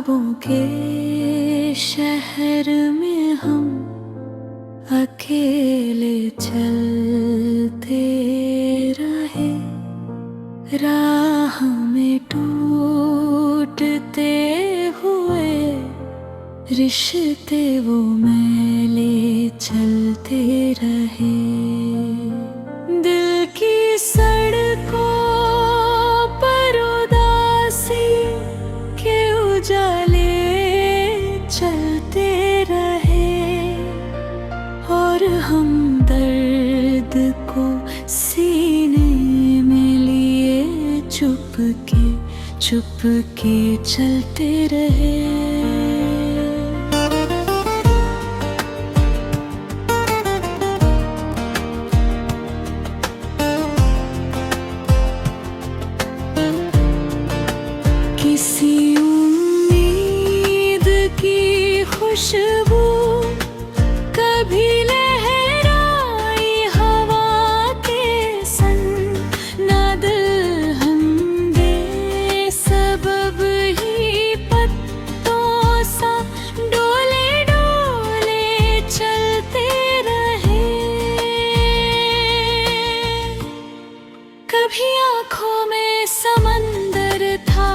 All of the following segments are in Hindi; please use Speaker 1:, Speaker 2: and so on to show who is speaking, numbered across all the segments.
Speaker 1: ख्वाबों के शहर में हम अकेले चलते रहे, राह में टूटते हुए रिश्ते वो मैले चलते रहे। दिल की सड़कों पर उदासी के उजाले चलते रहे और हम दर्द को सीने में लिए चुप के चलते रहे। किसी उम्मीद की खुशबू कभी लहराई हवा के संग, ना दिल हमदे सबब ही पत्तों सा डोले डोले चलते रहे। कभी आँखों में समंदर था,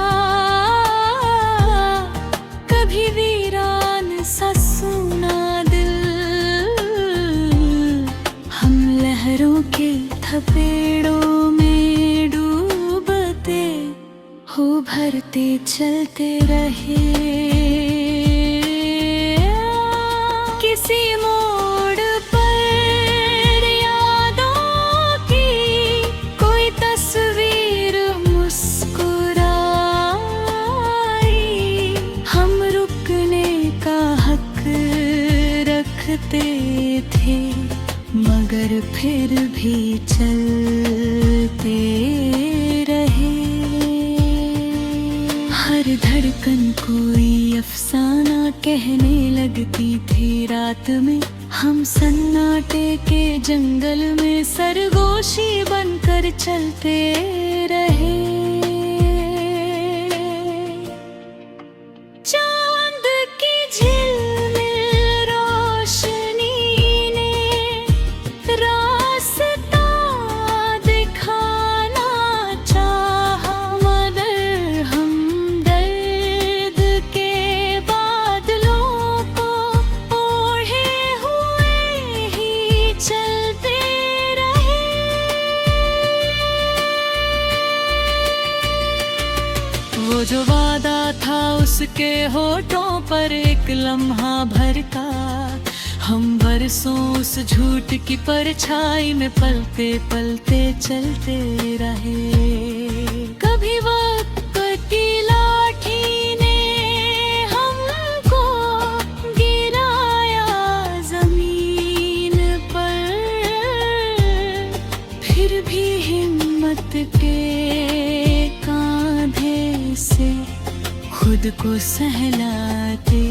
Speaker 1: कभी वीरान सा सूना दिल। हम लहरों के थपेड़ों में डूबते हो भरते चलते रहे। किसी मोड़ पर यादों की कोई तस्वीर मुस्कुराई, हम रुकने का हक रखते थे मगर फिर भी चलते रहे। हर धड़कन कोई अफसाना कहने लगती थी रात में, हम सन्नाटे के जंगल में सरगोशी बनकर चलते रहे। चांद की झिलमिल रोशनी ने रास्ता दिखाना चाहा, मगर हम दर्द के बादलों को ओढ़े हुए ही चलते रहे। वो जो वादा था उसके होठों पर एक लम्हा भर का, हम बरसों उस झूठ की परछाई में पलते पलते चलते रहे। कभी वक्त की लाठी ने हमको गिराया जमीन पर, फिर भी हिम्मत के कांधे से खुद को सहलाते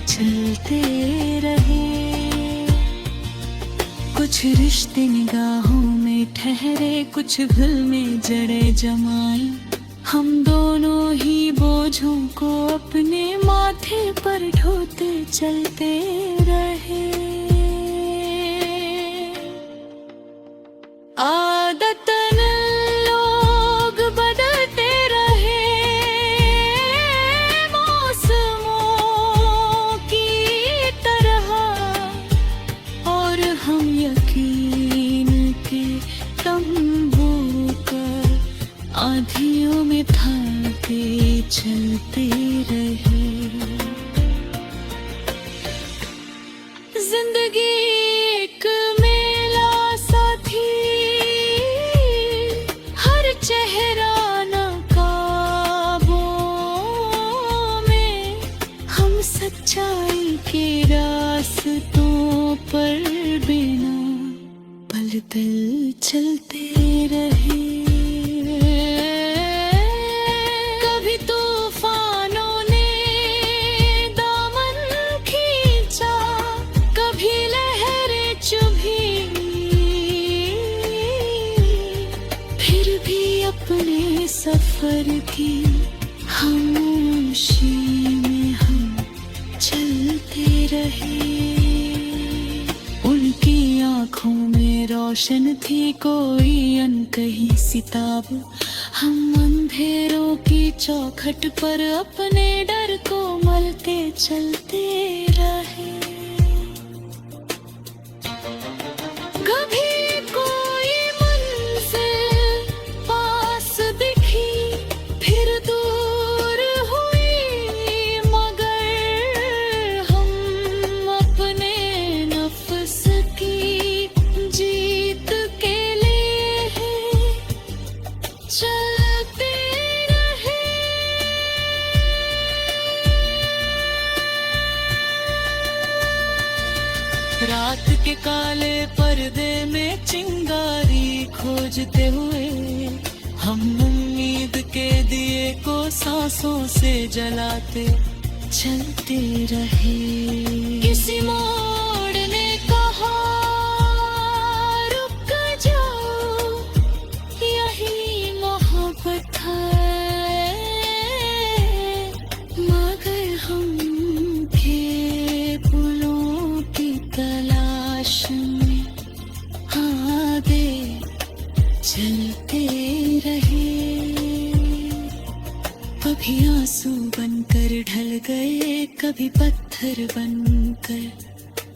Speaker 1: चलते रहे। कुछ रिश्ते निगाहों में ठहरे, कुछ भूल में जड़े जमाई, हम दोनों ही बोझों को अपने माथे पर ढोते चलते रहे। आदतन लोग बदलते रहे मौसमों की तरह, और हम यकीन के तंबू कर आंधियों में थामते चलते रहे। जिंदगी एक मेला सा थी, हर चेहरा नकाबों में, हम सच्चाई के रास्तों पर बिना पलते चलते रहे। कभी तूफानों ने दामन खींचा, कभी लहरें चुभी, फिर भी अपने सफर की खामोशी में हम चलते रहे। उनकी आंखों में रोशन थी कोई अनकही सिताब। हम अंधेरों की चौखट पर अपने डर को मलते चलते रहे। कभी कोई मंजिल पास दिखी, फिर दूर हुई, मगर हम अपने नफ्स की जीत के लिए चलते रहे। रात के काले पर्दे में चिंगारी खोजते हुए हम उम्मीद के दिए को सांसों से जलाते चलते रहे। किसी मोड़ ने कहा रुक जाओ, यही मोहब्बत है, मगर हम थे पुलों की तलाश में आगे चलते रहे। कभी आंसू बनकर ढल गए, कभी पत्थर बनकर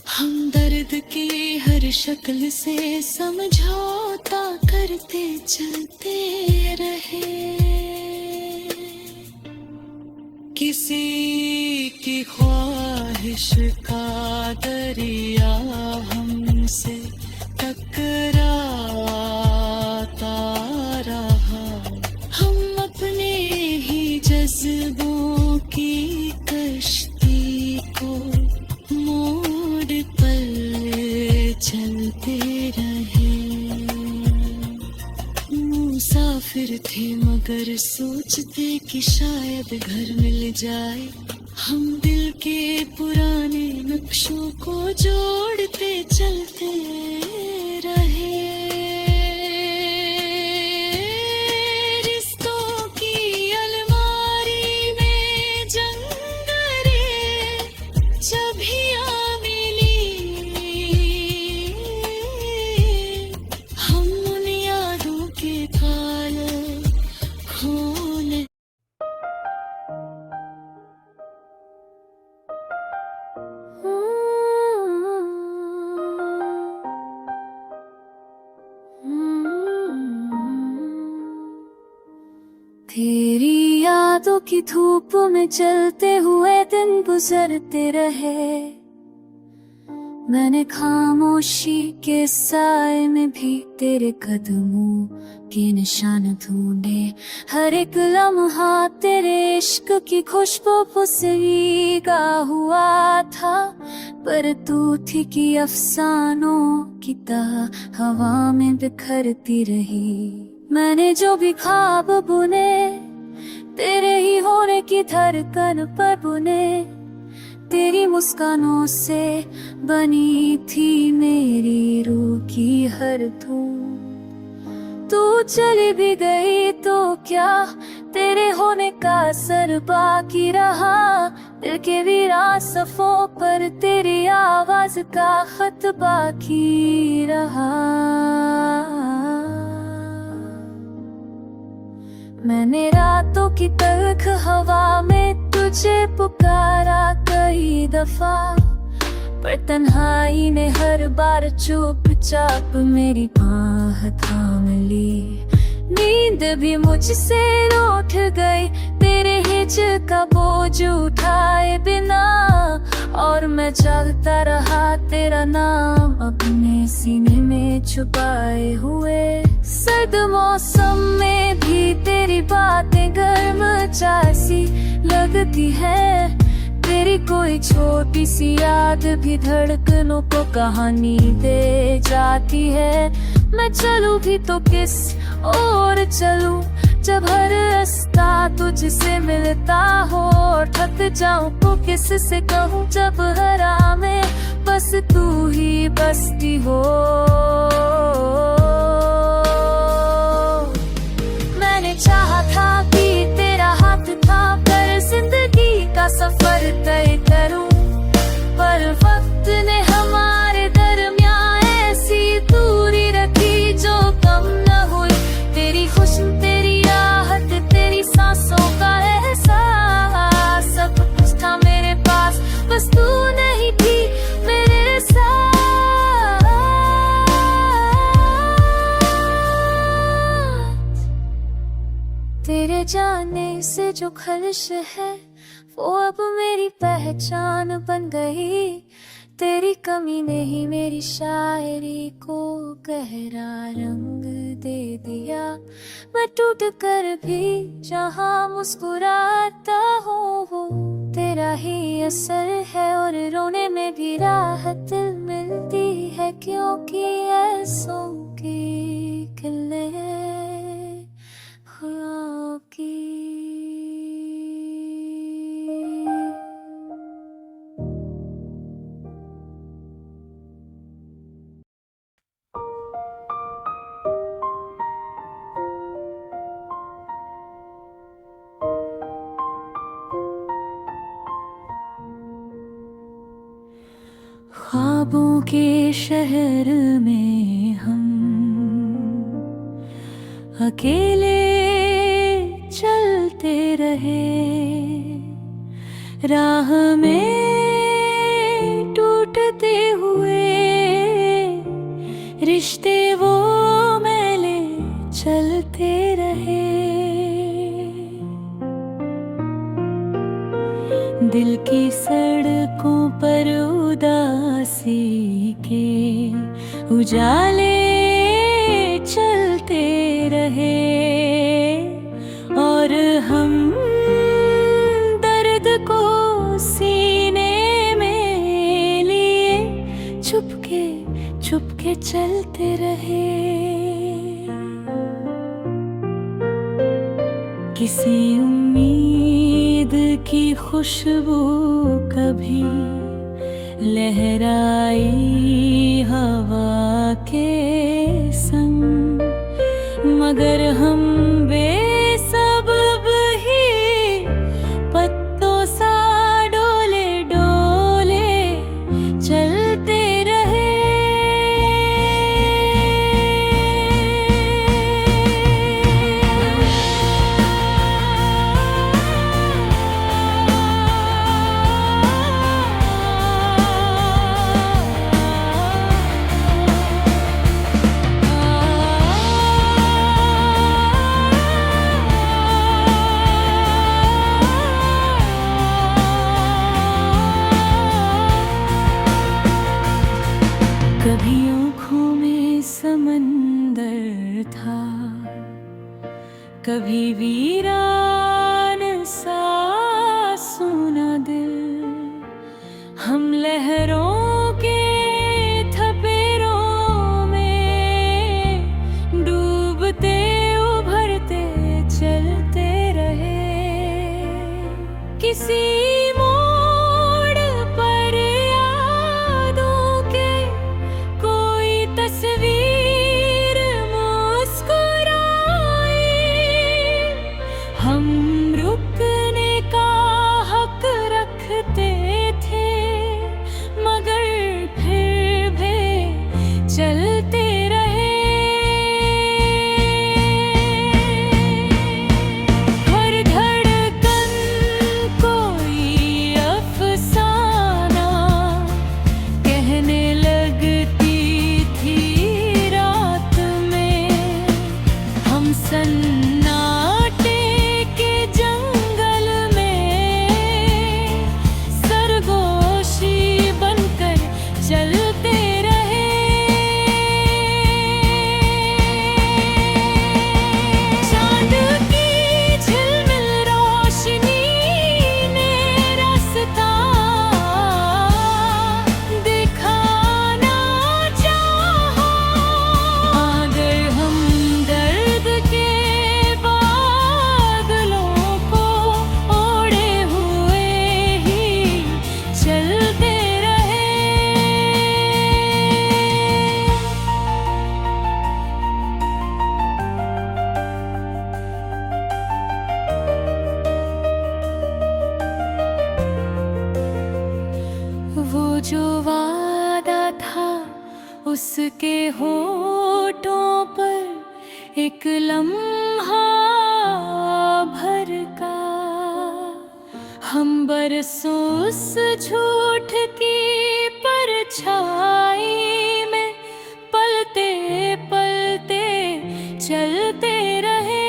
Speaker 1: हम दर्द की हर शक्ल से समझौता करते चलते रहे। किसी की ख्वाहिश का दरिया हमसे टकराता रहा। हम अपने ही जज्बों की कश्ती को मोड़ पर चलते रहे। मुसाफिर थे मगर सोचते कि शायद घर मिल जाए। हम दिल के पुराने नक्शों को जोड़ते चलते रहे। रिश्तों की अलमारी में जंगरे चाबियां मिली, हम उन यादों के ताले खोले। तेरी यादों की धूप में चलते हुए दिन गुजरते रहे। मैंने खामोशी के साए में भी तेरे कदमों के निशान ढूंढे। हर एक लम्हा तेरे इश्क की खुशबू से भीगा हुआ था, पर तू थी कि अफसानों की तरह हवा में बिखरती रही। मैंने जो भी ख्वाब बुने तेरे ही होने की धड़कन पर बुने। तेरी मुस्कानों से बनी थी मेरी रूह की हर धूम। तू चली भी गई तो क्या तेरे होने का असर बाकी रहा। दिल के वीरान सफ़ों पर तेरी आवाज का खत बाकी रहा। मैंने रातों की तल्ख हवा में तुझे पुकारा कई दफा, पर तन्हाई ने हर बार चुपचाप मेरी बाह थाम ली। नींद भी मुझसे रूठ गई तेरे हिजर का बोझ उठाए बिना, और मैं जागता रहा तेरा नाम अपने सीने में छुपाए हुए। सर्द मौसम में भी तेरी बातें गर्म जैसी लगती है। तेरी कोई छोटी सी याद भी धड़कनों को कहानी दे जाती है। मैं चलूं भी तो किस ओर चलूं, जब हर रास्ता तुझसे मिलता हो। और थक जाऊं तो किस से कहूं, जब हरा में बस तू ही बसती हो। मैंने चाहा था कि तेरा हाथ था होने से जो खलिश है वो अब मेरी पहचान बन गई। तेरी कमी ने ही मेरी शायरी को गहरा रंग दे दिया। मैं टूट कर भी जहाँ मुस्कुराता हूँ वो तेरा ही असर है, और रोने में भी राहत मिलती है क्योंकि ऐसों की खिले ख्वाबों की। ख्वाबों के शहर में हम अकेले चलते रहे, राह में टूटते हुए रिश्ते वो मैले चलते रहे। दिल की सड़कों पर उदासी के उजाले चलते रहे, और हम दर्द को सीने में लिए चुपके चलते रहे। किसी उम्मीद की खुशबू कभी लहराई हवा के संग, मगर हम बेसबब ही पत्तों सा डोले डोले चलते रहे। कभी आँखों में समंदर था, कभी वीरान सा सूना दिल। हम लहरों के थपेरों में डूबते उभरते चलते रहे। किसी तस्वीर मुस्कुराई, हम रुकने का हक रखते थे, मगर फिर भी चलते रहे। हर धड़कन कोई अफसाना कहने लगती सन्नाटे के जंगल में सरगोशी बनकर चलते रहे। चांद की झिलमिल रोशनी ने रास्ता दिखाना चाहा, अगर हम वो जो वादा था उसके होठों पर एक लम्हा भर का, हम बरसों उस झूठ की परछाई में पलते पलते चलते रहे।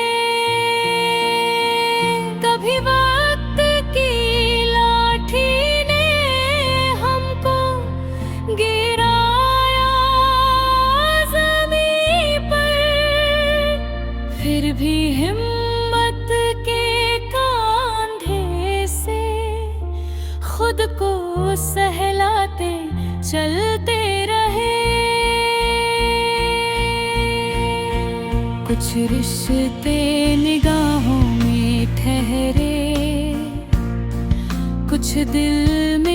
Speaker 1: सहलाते चलते रहे। कुछ रिश्ते निगाहों में ठहरे, कुछ दिल में